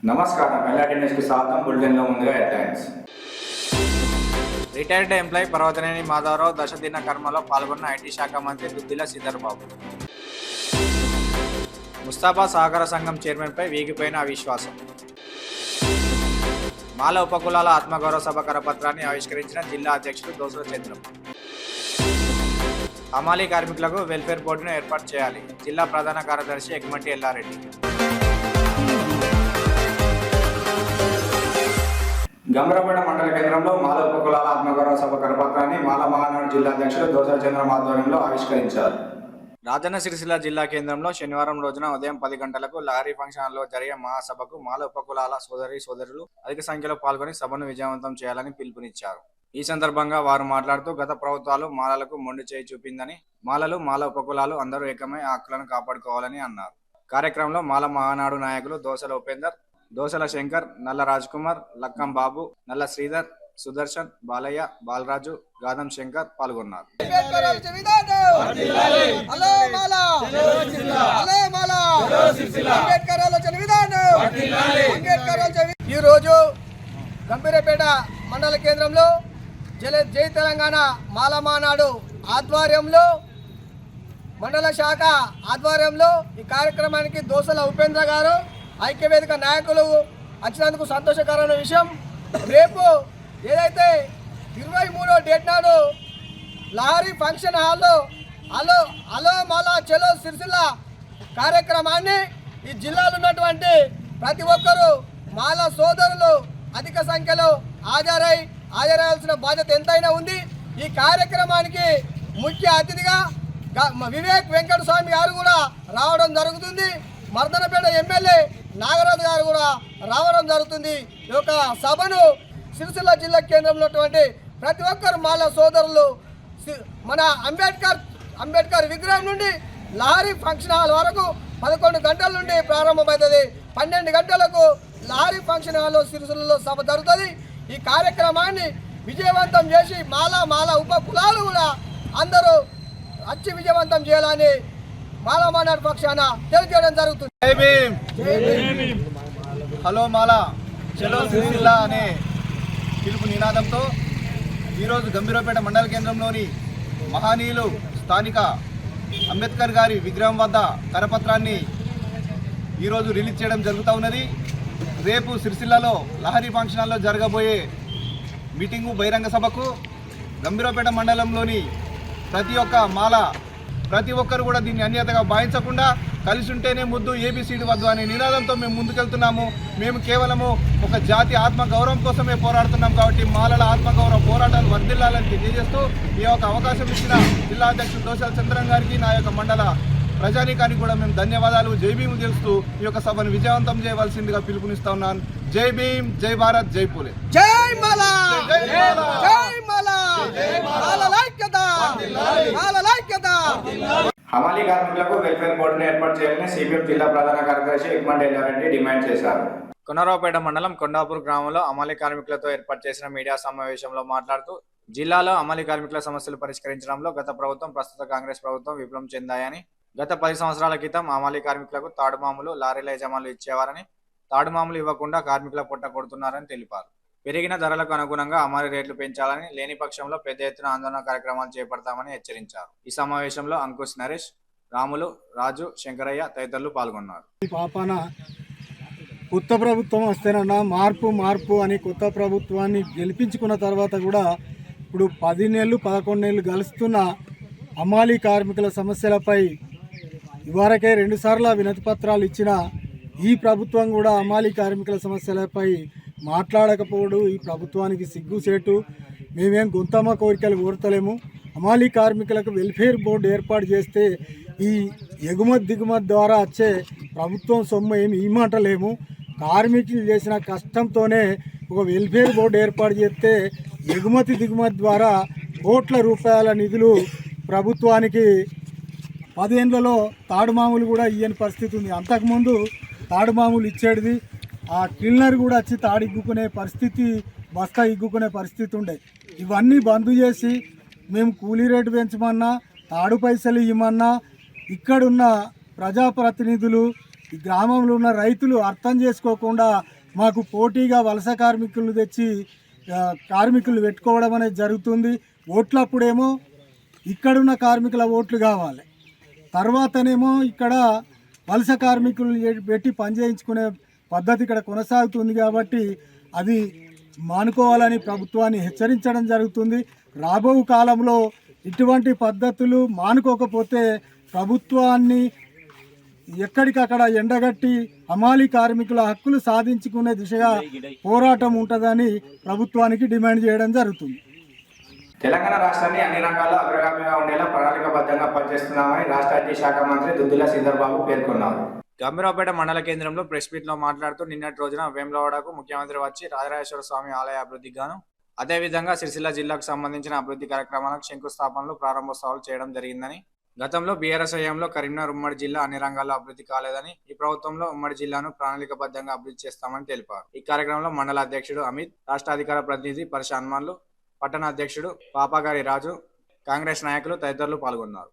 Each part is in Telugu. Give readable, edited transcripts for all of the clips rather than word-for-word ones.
నమస్కారం, ఎల్ఆర్టీ న్యూస్కి స్వాగతం. బులెటిన్లో ముందుగా headlines. Retired employee Parvataneni Madhavarao దశదిన కర్మలో పాల్గొన్న ఐటీ శాఖ మంత్రి దుద్దిల శ్రీధర్బాబు. ముస్తాఫా సహకార సంఘం చైర్మన్పై వీగిపోయిన అవిశ్వాసం. మాల ఉపకులాల ఆత్మగౌరవ సభ కరపత్రాన్ని ఆవిష్కరించిన జిల్లా అధ్యక్షుడు దోసల చంద్రం. హమాలీ కార్మికులకు వెల్ఫేర్ బోర్డును ఏర్పాటు చేయాలి. జిల్లా ప్రధాన కార్యదర్శి ఎగ్మటి ఎల్లారెడ్డి. గంభీరపేట మండల కేంద్రంలో మాల ఉపకులాల ఆత్మగౌరవ సభ కరపత్రాన్ని మాల మహానాడు జిల్లా అధ్యక్షుడు దోసల చంద్రం ఆధ్వర్యంలో ఆవిష్కరించారు. రాజన్న సిరిసిల్ల జిల్లా కేంద్రంలో శనివారం రోజున ఉదయం 10 గంటలకు లహరి ఫంక్షన్ హాల్లో జరిగే మహాసభకు మాల ఉపకులాల సోదరులు అధిక సంఖ్యలో పాల్గొని సభను విజయవంతం చేయాలని పిలుపునిచ్చారు. ఈ సందర్భంగా వారు మాట్లాడుతూ గత ప్రభుత్వాలు మాలలకు మొండి చేయి చూపిందని, మాల ఉపకులాలు అందరూ ఏకమై ఆ హక్కులను కాపాడుకోవాలని అన్నారు. కార్యక్రమంలో మాల మహానాడు నాయకులు దోసల ఉపేందర్, దోసల శంకర్, నల్ల రాజ్ కుమార్, లక్కం బాబు, నల్ల శ్రీధర్, సుదర్శన్, బాలయ్య, బాలరాజు, గాదం శంకర్ పాల్గొన్నారు. ఈ రోజు గంభీరపేట మండల కేంద్రంలో జై తెలంగాణ మాల మహానాడు ఆధ్వర్యంలో, మండల శాఖ ఆధ్వర్యంలో ఈ కార్యక్రమానికి దోసల ఉపేంద్ర గారు, ఐక్యవేదిక నాయకులు వచ్చినందుకు సంతోషకరమైన విషయం. రేపు ఏదైతే 23వ డేట్ నాడు లహరి ఫంక్షన్ హాల్లో అలో మాలా చలో సిరిసిల్ల కార్యక్రమాన్ని ఈ జిల్లాలో ఉన్నటువంటి ప్రతి ఒక్కరూ మాల సోదరులు అధిక సంఖ్యలో హాజరయ్యాల్సిన బాధ్యత ఎంతైనా ఉంది. ఈ కార్యక్రమానికి ముఖ్య అతిథిగా వివేక్ వెంకట స్వామి గారు కూడా రావడం జరుగుతుంది. మర్దనపేట ఎమ్మెల్యే నాగరాజు గారు కూడా రావడం జరుగుతుంది. ఈ యొక్క సభను సిరిసిల్ల జిల్లా కేంద్రంలో ఉన్నటువంటి ప్రతి ఒక్కరు మాల సోదరులు మన అంబేద్కర్ విగ్రహం నుండి లహరి ఫంక్షన్ హాల్ వరకు 11 గంటల నుండి ప్రారంభమవుతుంది. 12 గంటలకు లహరి ఫంక్షన్ హాల్లో సిరిసిల్లలో సభ జరుగుతుంది. ఈ కార్యక్రమాన్ని విజయవంతం చేసి మాల ఉప కులాలు కూడా అందరూ వచ్చి విజయవంతం చేయాలని మాల మహానాడు పక్షాన తెలియజేయడం జరుగుతుంది. హలో మాలా చలో సిరిసిల్ల అనే పిలుపు నినాదంతో ఈరోజు గంభీరపేట మండల కేంద్రంలోని మహనీయులు స్థానిక అంబేద్కర్ గారి విగ్రహం వద్ద కరపత్రాన్ని ఈరోజు రిలీజ్ చేయడం జరుగుతూ ఉన్నది. రేపు సిరిసిల్లలో లహరి ఫంక్షన్ హాల్లో జరగబోయే మీటింగు బహిరంగ సభకు గంభీరపేట మండలంలోని ప్రతి ఒక్కరు కూడా దీన్ని అన్యతగా భావించకుండా కలిసి ఉంటేనే ముద్దు ఏబిసిడి వద్దు అనే నినాదంతో మేము ముందుకెళ్తున్నాము. మేము కేవలము ఒక జాతి ఆత్మగౌరవం కోసమే పోరాడుతున్నాం. కాబట్టి మాలల ఆత్మగౌరవ పోరాటాలు వర్ధిల్లాలని తెలియజేస్తూ ఈ యొక్క అవకాశం ఇచ్చిన జిల్లా అధ్యక్షుడు దోసల చంద్రం గారికి, నా యొక్క మండల ప్రజానీకానికి కూడా మేము ధన్యవాదాలు, జై భీమ్ తెలుస్తూ ఈ యొక్క సభను విజయవంతం చేయవలసిందిగా పిలుపునిస్తా ఉన్నాను. జై భీమ్, జై భారత్, జై పూలే, జై మాలా, జై మాలా, హమాలీ కార్మికులకు వెల్ఫేర్ బోర్డును ఏర్పాటు చేయాలని సిపిఎం జిల్లా ప్రధాన కార్యదర్శి ఎగ్మటి ఎల్లారెడ్డి డిమాండ్ చేశారు. కొనరావుపేట మండలం కొండాపూర్ గ్రామంలో హమాలీ కార్మికులతో ఏర్పాటు చేసిన మీడియా సమావేశంలో మాట్లాడుతూ జిల్లాలో హమాలీ కార్మికుల సమస్యలు పరిష్కరించడంలో గత ప్రభుత్వం, ప్రస్తుత కాంగ్రెస్ ప్రభుత్వం విఫలం చెందాయని, గత 10 సంవత్సరాల క్రితం హమాలీ కార్మికులకు తాడుమాములు, లారీల యజమానులు ఇచ్చేవారని, తాడుమాములు ఇవ్వకుండా కార్మికుల పొట్ట కొడుతున్నారని తెలిపారు. పెరిగిన ధరలకు అనుగుణంగా హమాలీ రేట్లు పెంచాలని, లేని పక్షంలో పెద్ద ఎత్తున ఆందోళన కార్యక్రమాలు చేపడతామని హెచ్చరించారు. ఈ సమావేశంలో అంకుష్ నరేష్, రాములు, రాజు, శంకరయ్య తదితరులు పాల్గొన్నారు. కొత్త ప్రభుత్వం వస్తేనన్నా మార్పు అని కొత్త ప్రభుత్వాన్ని గెలిపించుకున్న తర్వాత కూడా ఇప్పుడు 10 నెలలు 11 నెలలు గలుస్తున్న హమాలీ కార్మికుల సమస్యలపై ఇవరకే 2 సార్లు వినతి పత్రాలు ఇచ్చిన ఈ ప్రభుత్వం కూడా హమాలీ కార్మికుల సమస్యలపై మాట్లాడకపోవడం ఈ ప్రభుత్వానికి సిగ్గుసేటు. మేమేం గొంతమ్మ కోరికలు కోరతలేము. హమాలీ కార్మికులకు వెల్ఫేర్ బోర్డు ఏర్పాటు చేస్తే ఈ ఎగుమతి దిగుమతి ద్వారా వచ్చే ప్రభుత్వం సొమ్ము ఏమి ఇమ్మంటలేము. కార్మికులు చేసిన కష్టంతోనే ఒక వెల్ఫేర్ బోర్డు ఏర్పాటు చేస్తే ఎగుమతి దిగుమతి ద్వారా కోట్ల రూపాయల నిధులు ప్రభుత్వానికి 10 ఏళ్లలో తాడుమాములు కూడా ఇయ్యని పరిస్థితి ఉంది. అంతకుముందు తాడుమాములు ఇచ్చేది ఆ క్లీనర్ కూడా వచ్చి తాడు ఇగ్గుకునే పరిస్థితి, బస్తా ఇగ్గుకునే పరిస్థితి ఉండే. ఇవన్నీ బంద్ చేసి మేము కూలీ రేటు పెంచమన్నా, తాడు పైసలు ఇవ్వమన్నా ఇక్కడున్న ప్రజాప్రతినిధులు ఈ గ్రామంలో ఉన్న రైతులు అర్థం చేసుకోకుండా మాకు పోటీగా వలస కార్మికులు తెచ్చి కార్మికులు పెట్టుకోవడం అనేది జరుగుతుంది. ఓట్లప్పుడేమో ఇక్కడున్న కార్మికుల ఓట్లు కావాలి, తర్వాతనేమో ఇక్కడ వలస కార్మికులు పెట్టి పనిచేయించుకునే పద్ధతి ఇక్కడ కొనసాగుతుంది. కాబట్టి అది మానుకోవాలని ప్రభుత్వాన్ని హెచ్చరించడం జరుగుతుంది. రాబో కాలంలో ఇటువంటి పద్ధతులు మానుకోకపోతే ప్రభుత్వాన్ని ఎక్కడికక్కడ ఎండగట్టి హమాలీ కార్మికుల హక్కులు సాధించుకునే దిశగా పోరాటం ఉంటుందని ప్రభుత్వానికి డిమాండ్ చేయడం జరుగుతుంది. తెలంగాణ రాష్ట్రాన్ని అన్ని రంగాల్లో అగ్రగామిగా ఉండేలా ప్రణాళికాబద్ధంగా పనిచేస్తున్నామని రాష్ట్ర ఐటీ శాఖ మంత్రి దుద్దుల శ్రీధర్ బాబు పేర్కొన్నారు. గంభీరావుపేట మండల కేంద్రంలో ప్రెస్ మీట్ లో మాట్లాడుతూ నిన్నటి రోజున వేములవాడకు ముఖ్యమంత్రి వచ్చి రాజరాజేశ్వర స్వామి ఆలయ అభివృద్ధికి గాను అదేవిధంగా సిరిసిల్ల జిల్లాకు సంబంధించిన అభివృద్ధి కార్యక్రమాలకు శంకుస్థాపనలు ప్రారంభోత్సవాలు చేయడం జరిగిందని, గతంలో బీఆర్ఎస్ హయాంలో కరీంనగర్ ఉమ్మడి జిల్లా అన్ని రంగాల్లో అభివృద్ధి కాలేదని ఈ ప్రభుత్వంలో ఉమ్మడి జిల్లాను ప్రణాళికబద్ధంగా అభివృద్ధి చేస్తామని తెలిపారు. ఈ కార్యక్రమంలో మండల అధ్యక్షుడు అమిత్, రాష్ట్ర అధికార ప్రతినిధి పరిష హనుమాన్లు, పట్టణ అధ్యక్షుడు పాపాగారి రాజు, కాంగ్రెస్ నాయకులు తదితరులు పాల్గొన్నారు.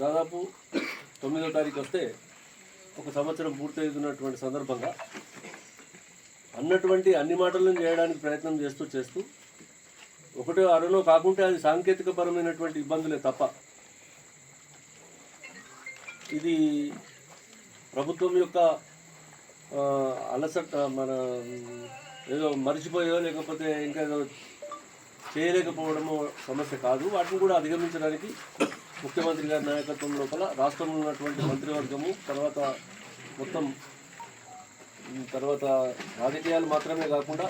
దాదాపు 9వ తారీఖు వస్తే ఒక సంవత్సరం పూర్తవుతున్నటువంటి సందర్భంగా అన్నటువంటి అన్ని మాటలను చేయడానికి ప్రయత్నం చేస్తూ ఒకటో అరలో కాకుంటే అది సాంకేతికపరమైనటువంటి ఇబ్బందులే తప్ప ఇది ప్రభుత్వం యొక్క అలసట, మన ఏదో మర్చిపోయో లేకపోతే ఇంకా ఏదో చేయలేకపోవడమో సమస్య కాదు. వాటిని కూడా అధిగమించడానికి ముఖ్యమంత్రి గారి నాయకత్వం లోపల రాష్ట్రంలో ఉన్నటువంటి మంత్రివర్గము తర్వాత రాజకీయాలు మాత్రమే కాకుండా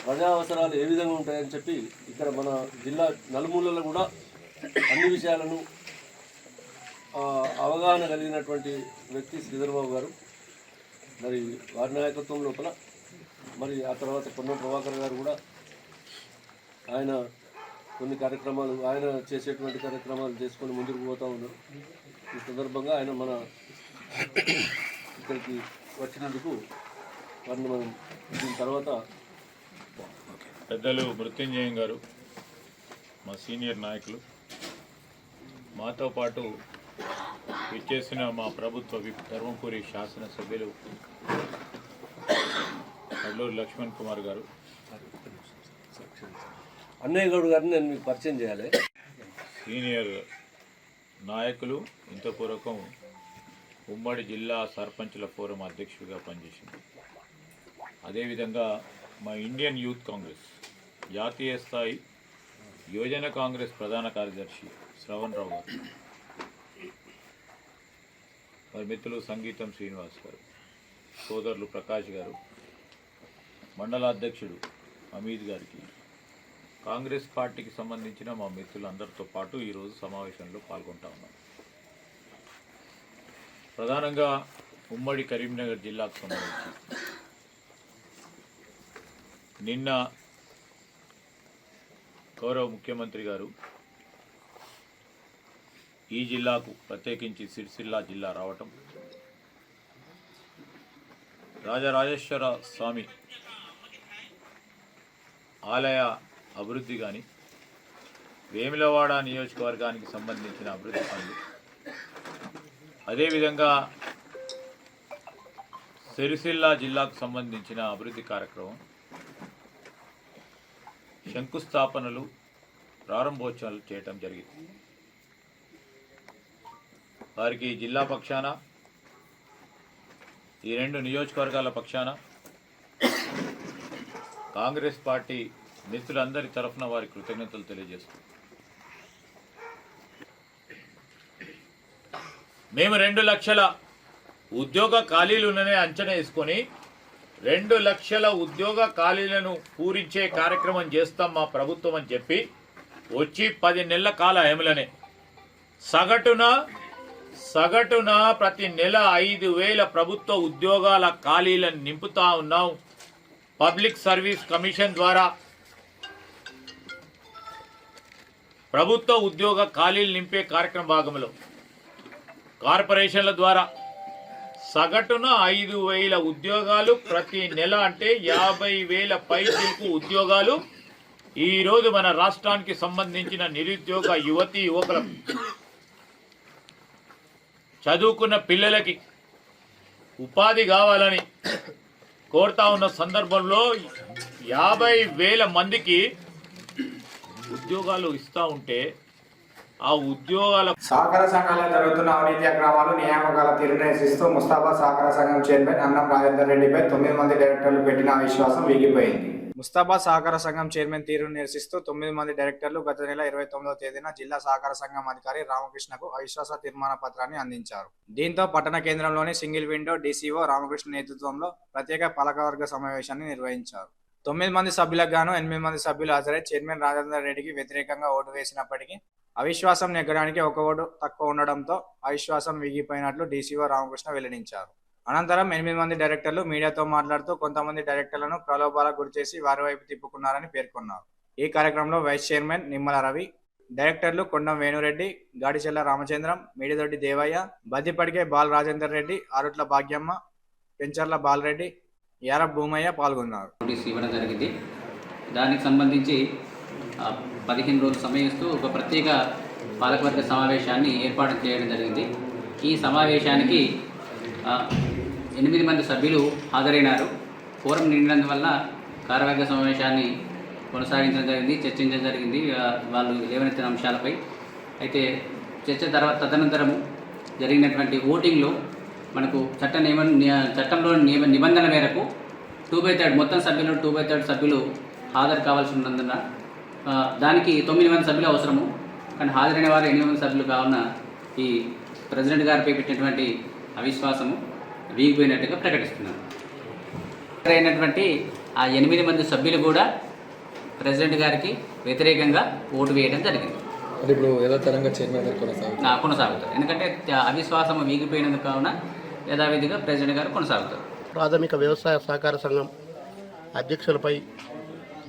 ప్రజా అవసరాలు ఏ విధంగా ఉంటాయని చెప్పి ఇక్కడ మన జిల్లా నలుమూలలో కూడా అన్ని విషయాలను అవగాహన కలిగినటువంటి వ్యక్తి శ్రీధర్బాబు గారు. మరి వారి నాయకత్వం లోపల మరి ఆ తర్వాత పొన్నం ప్రభాకర్ గారు కూడా ఆయన కొన్ని కార్యక్రమాలు ఆయన చేసేటువంటి కార్యక్రమాలు చేసుకొని ముందుకు పోతూ ఉన్నారు. ఈ సందర్భంగా ఆయన మన ఇక్కడికి వచ్చినందుకు వారిని మనం దీని తర్వాత పెద్దలు మృత్యుంజయం గారు, మా సీనియర్ నాయకులు, మాతో పాటు విచ్చేసిన మా ప్రభుత్వ విప్ ధర్మపురి శాసనసభ్యులు అల్లూరి లక్ష్మణ్ కుమార్ గారు, అన్నయ్య గౌడ్ గారిని నేను మీకు పరిచయం చేయాలి. సీనియర్ నాయకులు, ఇంతపూర్వకం ఉమ్మడి జిల్లా సర్పంచుల ఫోరం అధ్యక్షుడిగా పనిచేసింది. అదేవిధంగా మా ఇండియన్ యూత్ కాంగ్రెస్ జాతీయ స్థాయి యువజన కాంగ్రెస్ ప్రధాన కార్యదర్శి శ్రవణ్ రావు గారు, మరి మిత్రులు సంగీతం శ్రీనివాస్ గారు, సోదరులు ప్రకాష్ గారు, మండల అధ్యక్షుడు అమీద్ గారికి, కాంగ్రెస్ పార్టీకి సంబంధించిన మా మిత్రులందరితో పాటు ఈరోజు సమావేశంలో పాల్గొంటా ఉన్నాం. ప్రధానంగా ఉమ్మడి కరీంనగర్ జిల్లాకు సంబంధించి నిన్న గౌరవ ముఖ్యమంత్రి గారు ఈ జిల్లాకు ప్రత్యేకించి సిరిసిల్ల జిల్లా రావటం, రాజరాజేశ్వర స్వామి ఆలయ అభివృద్ధి కానీ, వేములవాడ నియోజకవర్గానికి సంబంధించిన అభివృద్ధి పనులు, అదేవిధంగా సిరిసిల్ల జిల్లాకు సంబంధించిన అభివృద్ధి కార్యక్రమం, శంకుస్థాపనలు, ప్రారంభోత్సవాలు చేయటం జరిగింది. వారికి జిల్లా పక్షాన, ఈ 2 నియోజకవర్గాల పక్షాన, కాంగ్రెస్ పార్టీ మిత్రులందరి తరఫున వారి కృతజ్ఞతలు తెలియజేస్తున్నాం. మేము 2 లక్షల ఉద్యోగ ఖాళీలునే అంచనా వేసుకొని 2 లక్షల ఉద్యోగ ఖాళీలను పూరించే కార్యక్రమం చేస్తాం మా ప్రభుత్వం అని చెప్పి వచ్చి 10 నెలల కాల హేమలనే సగటున ప్రతి నెల 5,000 ప్రభుత్వ ఉద్యోగాల ఖాళీలను నింపుతా ఉన్నాం. పబ్లిక్ సర్వీస్ కమిషన్ ద్వారా ప్రభుత్వ ఉద్యోగ ఖాళీలు నింపే కార్యక్రమ భాగంలో కార్పొరేషన్ల ద్వారా సగటున 5,000 ఉద్యోగాలు ప్రతి నెల, అంటే 50,000 పైచిలకు ఉద్యోగాలు ఈరోజు మన రాష్ట్రానికి సంబంధించిన నిరుద్యోగ యువకుల చదువుకున్న పిల్లలకి ఉపాధి కావాలని కోరుతా ఉన్న సందర్భంలో 50,000 మందికి ఉద్యోగాలు ఇస్తూ ఉంటే ఆ ఉద్యోగాల సహకార సంఘాల్లో జరుగుతున్న అవినీతి అక్రమాలు నియామకాల తీరును నిరసిస్తూ ముస్తాబా సహకార సంఘం చైర్మన్ అన్నం రాజేందర్ రెడ్డిపై 9 మంది డైరెక్టర్లు పెట్టిన అవిశ్వాసం వీగిపోయింది. ముస్తాబా సహకార సంఘం చైర్మన్ తీరును నిరసిస్తూ 9 మంది డైరెక్టర్లు గత నెల 29వ తేదీన జిల్లా సహకార సంఘం అధికారి రామకృష్ణకు అవిశ్వాస తీర్మాన పత్రాన్ని అందించారు. దీంతో పట్టణ కేంద్రంలోని సింగిల్ విండో డీసీఓ రామకృష్ణ నేతృత్వంలో ప్రత్యేక పాలకవర్గ సమావేశాన్ని నిర్వహించారు. 9 మంది సభ్యులకు గాను 8 మంది సభ్యులు హాజరై చైర్మన్ రాజేందర్ రెడ్డికి వ్యతిరేకంగా ఓటు వేసినప్పటికీ అవిశ్వాసం నెగ్గడానికి ఒక ఓటు తక్కువ ఉండడంతో అవిశ్వాసం వీగిపోయినట్లు డీసీఓ రామకృష్ణ వెల్లడించారు. అనంతరం 8 మంది డైరెక్టర్లు మీడియాతో మాట్లాడుతూ కొంతమంది డైరెక్టర్లను ప్రలోభాలకు గురిచేసి వారి వైపు తిప్పుకున్నారని పేర్కొన్నారు. ఈ కార్యక్రమంలో వైస్ చైర్మన్ నిమ్మల రవి, డైరెక్టర్లు కొండం వేణురెడ్డి, గాడిచెల్ల రామచంద్రం, మీడిదొడ్డి దేవయ్య, బద్దిపడికే బాల్ రాజేందర్ రెడ్డి, ఆరుట్ల భాగ్యమ్మ, పెంచర్ల బాలరెడ్డి, యారబ్ భూమయ్య పాల్గొన్నారు. నోటీస్ ఇవ్వడం జరిగింది. దానికి సంబంధించి 15 రోజులు సమయం ఇస్తూ ఒక ప్రత్యేక పాలకవర్గ సమావేశాన్ని ఏర్పాటు చేయడం జరిగింది. ఈ సమావేశానికి 8 మంది సభ్యులు హాజరైనారు. కోరం నిండినందువల్ల కార్యవర్గ సమావేశాన్ని కొనసాగించడం జరిగింది, చర్చించడం జరిగింది వాళ్ళు లేవనెత్తిన అంశాలపై. అయితే చర్చ తర్వాత తదనంతరము జరిగినటువంటి ఓటింగ్లో మనకు చట్టంలో నిబంధన మేరకు 2/3 మొత్తం సభ్యులు 2/3 సభ్యులు హాజరు కావాల్సి ఉన్నందున దానికి 9 మంది సభ్యులు అవసరము. కానీ హాజరైన వారు 8 మంది సభ్యులు కావున ఈ ప్రెసిడెంట్ గారిపై పెట్టినటువంటి అవిశ్వాసము వీగిపోయినట్టుగా ప్రకటిస్తున్నారు. అయినటువంటి ఆ 8 మంది సభ్యులు కూడా ప్రెసిడెంట్ గారికి వ్యతిరేకంగా ఓటు వేయడం జరిగింది. ఇప్పుడు యథాతథంగా చైర్మన్ గారు కొనసాగుతారు. ఎందుకంటే అవిశ్వాసం వీగిపోయినందుకు కావున యథావిధిగా ప్రెసిడెంట్ గారు కొనసాగుతారు. ప్రాథమిక వ్యవసాయ సహకార సంఘం అధ్యక్షులపై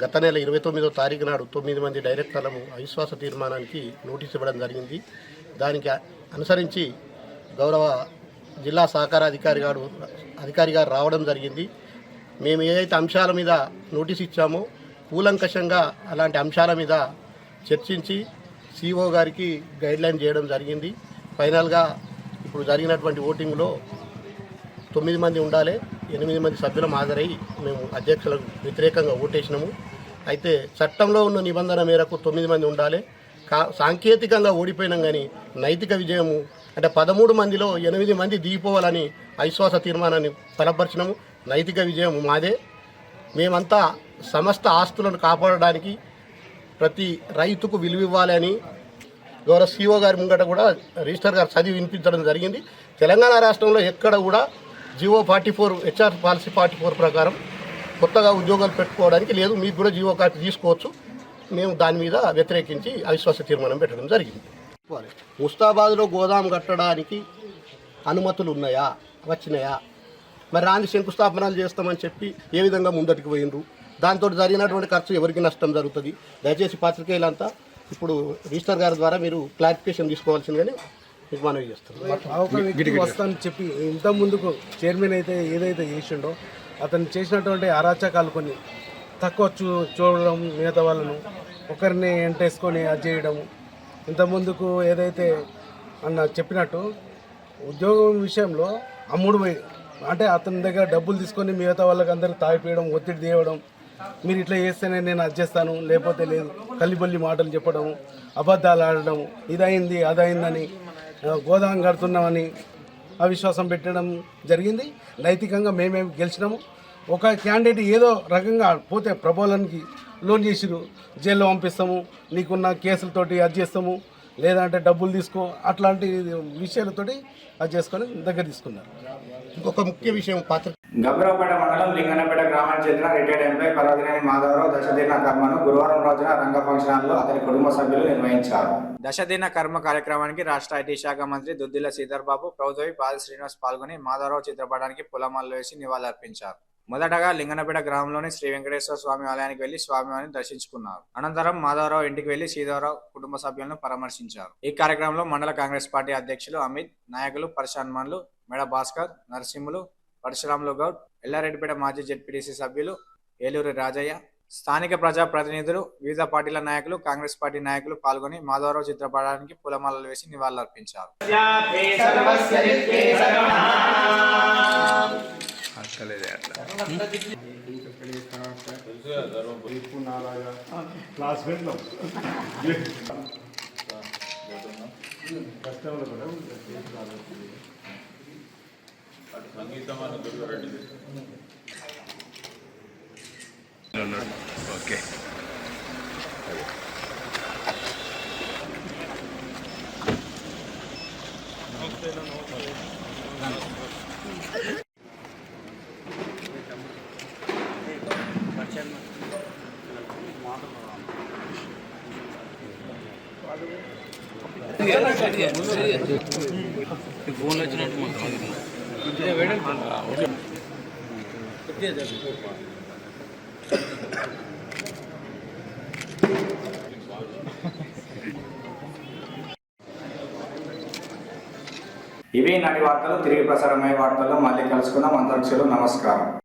గత నెల 29వ తారీఖు నాడు 9 మంది డైరెక్టర్లను అవిశ్వాస తీర్మానానికి నోటీసు ఇవ్వడం జరిగింది. దానికి అనుసరించి గౌరవ జిల్లా సహకార అధికారి గారు రావడం జరిగింది. మేము ఏదైతే అంశాల మీద నోటీస్ ఇచ్చామో కూలంకషంగా అలాంటి అంశాల మీద చర్చించి సిఓ గారికి గైడ్లైన్ చేయడం జరిగింది. ఫైనల్గా ఇప్పుడు జరిగినటువంటి ఓటింగ్లో 9 మంది ఉండాలి, 8 మంది సభ్యులం హాజరై మేము అధ్యక్షులకు వ్యతిరేకంగా ఓటేసినాము. అయితే చట్టంలో ఉన్న నిబంధన మేరకు 9 మంది ఉండాలి. సాంకేతికంగా ఓడిపోయినాం కానీ నైతిక విజయము అంటే 13 మందిలో 8 మంది దిగిపోవాలని అవిశ్వాస తీర్మానాన్ని బలపరిచినాము. నైతిక విజయం మాదే. మేమంతా సమస్త ఆస్తులను కాపాడడానికి ప్రతి రైతుకు విలువ ఇవ్వాలని గౌరవ సిఓ గారి ముంగట కూడా రిజిస్టర్ గారు చదివి వినిపించడం జరిగింది. తెలంగాణ రాష్ట్రంలో ఎక్కడ కూడా జియో 44 హెచ్ఆర్ పాలసీ 44 ప్రకారం కొత్తగా ఉద్యోగాలు పెట్టుకోవడానికి లేదు. మీకు కూడా జియో కాపీ తీసుకోవచ్చు. మేము దాని మీద వ్యతిరేకించి అవిశ్వాస తీర్మానం పెట్టడం జరిగింది. ముస్తాబాద్లో గోదాం కట్టడానికి అనుమతులు ఉన్నాయా, వచ్చినాయా? మరి రాని శంకుస్థాపనలు చేస్తామని చెప్పి ఏ విధంగా ముందటికి పోయినరు? దాంతో జరిగినటువంటి ఖర్చు ఎవరికి నష్టం జరుగుతుంది? దయచేసి పాత్రికేయులంతా ఇప్పుడు రిజిస్టర్ గారి ద్వారా మీరు క్లారిఫికేషన్ తీసుకోవాల్సిందని మీకు మనవి చేస్తాను. వస్తానని చెప్పి ఇంత ముందుకు చైర్మన్ అయితే ఏదైతే చేసిండో అతను చేసినటువంటి అరాచకాలు కొన్ని తక్కువ చూడడం, మిగతా వాళ్ళను ఒకరిని ఎంటేసుకొని అది చేయడము, ఇంత ముందుకు ఏదైతే అన్న చెప్పినట్టు ఉద్యోగం విషయంలో అమ్ముడు పోయి అంటే అతని దగ్గర డబ్బులు తీసుకొని మిగతా వాళ్ళకి అందరికి తాగిపోయడం, ఒత్తిడి తేవడం, మీరు ఇట్లా చేస్తేనే నేను అది చేస్తాను లేకపోతే లేదు, కల్లిబల్లి మాటలు చెప్పడం, అబద్ధాలు ఆడడం, ఇదైంది అదైందని గోదాం కడుతున్నామని అవిశ్వాసం పెట్టడం జరిగింది. నైతికంగా మేమేమి గెలిచినాము. ఒక క్యాండిడేట్ ఏదో రకంగా పోతే ప్రబోధానికి లోన్ చేసిరు, జైల్లో పంపిస్తాము, నీకున్న కేసులతోటి అది చేస్తాము, లేదంటే డబ్బులు తీసుకో, అట్లాంటి విషయాలతోటి అది చేసుకొని దగ్గర తీసుకున్నారు. ఇంకొక ముఖ్య విషయం గంభీరావుపేట మండలం లింగన్నపేట గ్రామానికి చెందిన రిటైర్డ్ ఎంపీ పర్వతినేని మాధవరావు దశదిన కర్మను గురువారం రోజున రంగ ఫంక్షన్ హాల్లో అతని కుటుంబ సభ్యులు నిర్వహించారు. దశదిన కర్మ కార్యక్రమానికి రాష్ట్ర ఐటీ శాఖ మంత్రి దుద్దిల్ల శ్రీధర్ బాబు, ప్రభుత్వ పాద శ్రీనివాస్ పాల్గొని మాధవరావు చిత్రపటానికి పూలమాలలు వేసి నివాళులర్పించారు. మొదటగా లింగన్నపేట గ్రామంలోని శ్రీ వెంకటేశ్వర స్వామి ఆలయానికి వెళ్లి స్వామివారిని దర్శించుకున్నారు. అనంతరం మాధవరావు ఇంటికి వెళ్లి శ్రీధరరావు కుటుంబ సభ్యులను పరామర్శించారు. ఈ కార్యక్రమంలో మండల కాంగ్రెస్ పార్టీ అధ్యక్షులు అమిత్, నాయకులు పరశాన్మన్లు, మెడ భాస్కర్, నరసింహులు, పరశురాములు గౌడ్, ఎల్లారెడ్డిపేట మాజీ జెడ్పీటీసీ సభ్యులు ఏలూరి రాజయ్య, స్థానిక ప్రజా ప్రతినిధులు, వివిధ పార్టీల నాయకులు, కాంగ్రెస్ పార్టీ నాయకులు పాల్గొని మాధవరావు చిత్రపటానికి పూలమాలలు వేసి నివాళులర్పించారు. ఓకే. ఇవి నాటి వార్తలు. తిరిగి ప్రసారమయ్యే వార్తల్లో మళ్ళీ కలుసుకుందాం. అంతవరకు నమస్కారం.